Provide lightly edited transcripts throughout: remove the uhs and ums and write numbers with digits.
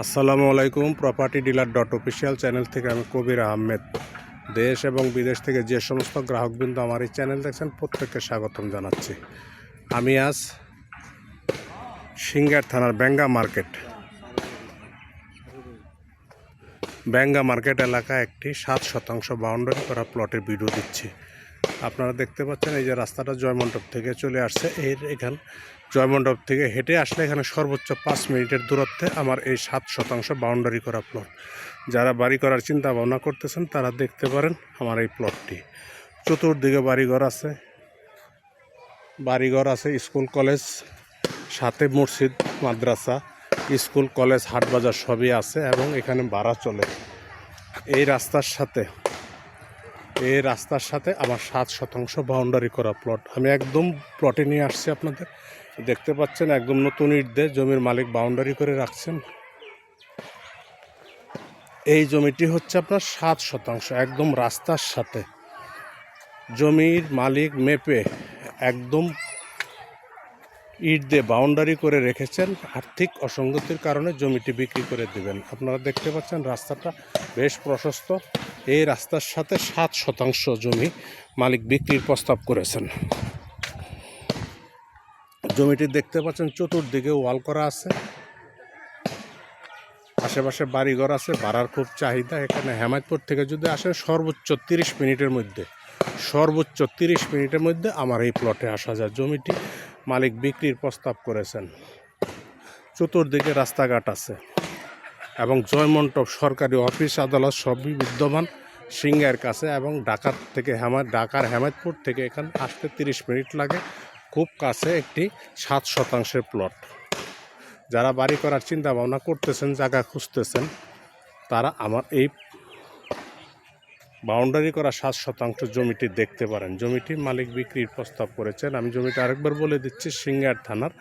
আসসালামু আলাইকুম। Property dealer dot official channel থেকে আমি কবির আহমেদ। দেশ এবং বিদেশ থেকে যে সমস্ত গ্রাহকবৃন্দ আমার এই চ্যানেল দেখছেন প্রত্যেককে স্বাগতম জানাচ্ছি। আমি আজ সিংগার থানার ব্যাঙ্গা মার্কেট এলাকায় একটি 7 শতাংশ বাউন্ডারি করা প্লটের ভিডিও দিচ্ছি। আপনারা দেখতে পাচ্ছেন এই যে রাস্তাটা জয়মণ্ডপ থেকে চলে আসছে। এখানে জয়মণ্ডপ থেকে হেঁটে আসলে এখানে সর্বোচ্চ 5 মিনিটের দূরত্বে আমার এই 7 শতাংশ বাউন্ডারি করা প্লট। যারা বাড়ি করার চিন্তা ভাবনা করতেছেন তারা দেখতে পারেন আমার এই প্লটটি। চতুর্দিকে বাড়িঘর আছে, স্কুল কলেজ, সাথে মসজিদ, মাদ্রাসা, স্কুল কলেজ, হাট বাজার সবই আছে এবং এখানে ভাড়া চলে। এই রাস্তার সাথে আমার 7 শতাংশ বাউন্ডারি করা প্লট। আমি একদম প্লটে নিয়ে আসছি আপনাদের। দেখতে পাচ্ছেন একদম নতুন ইট দিয়ে জমির মালিক বাউন্ডারি করে রাখছেন। এই জমিটি হচ্ছে আপনার 7 শতাংশ, একদম রাস্তার সাথে। জমির মালিক মেপে একদম ইট দিয়ে বাউন্ডারি করে রেখেছেন। আর্থিক অসঙ্গতির কারণে জমিটি বিক্রি করে দিবেন। আপনারা দেখতে পাচ্ছেন রাস্তাটা বেশ প্রশস্ত। এই রাস্তার সাথে 7 শতাংশ জমি মালিক বিক্রির প্রস্তাব করেছেন। জমিটি দেখতে পাচ্ছেন চতুর্দিকে ওয়াল করা আছে, আশেপাশে বাড়িঘর আছে, ভাড়ার খুব চাহিদা। এখানে হেমায়তপুর থেকে যদি আসেন সর্বোচ্চ 30 মিনিটের মধ্যে আমার এই প্লটে আসা যায়। জমিটি মালিক বিক্রির প্রস্তাব করেছেন। চতুর্দিকে রাস্তাঘাট আছে এবং জয়মণ্ডপ সরকারি অফিস আদালত সবই বিদ্যমান সিংগার কাছে, এবং ঢাকার হেমায়তপুর থেকে এখানে আসতে 30 মিনিট লাগে। খুব কাছে একটি 7 শতাংশের প্লট। যারা বাড়ি করার চিন্তা ভাবনা করতেছেন, জায়গা খুঁজতেছেন, তারা আমার এই বাউন্ডারি করা 7 শতাংশ জমিটি দেখতে পারেন। জমিটি মালিক বিক্রির প্রস্তাব করেছেন। আমি জমিটি আরেকবার বলে দিচ্ছি, সিংগার থানার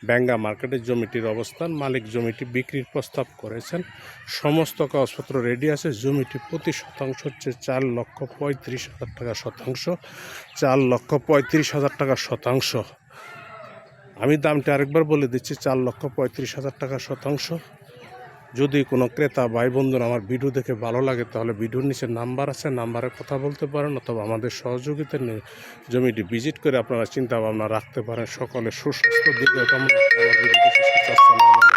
ব্যাঙ্গা মার্কেটের জমিটির অবস্থান। মালিক জমিটি বিক্রির প্রস্তাব করেছেন। সমস্ত কাগজপত্র রেডি আছে। জমিটি প্রতি শতাংশ হচ্ছে 4,35,000 টাকা শতাংশ। 4,35,000 টাকা শতাংশ। আমি দামটি আরেকবার বলে দিচ্ছি, 4,35,000 টাকা শতাংশ। যদি কোনো ক্রেতা ভাই বন্ধুরা আমার ভিডিও দেখে ভালো লাগে তাহলে ভিডিওর নিচে নাম্বার আছে, নাম্বারে কথা বলতে পারেন, অথবা আমাদের সহযোগিতা নিয়ে জমিটি ভিজিট করে আপনারা চিন্তা ভাবনা রাখতে পারেন। সকলে সুস্বাস্থ্য দিকে কামনা করে আমার ভিডিওটি শেষ করছি। আসসালামু আলাইকুম।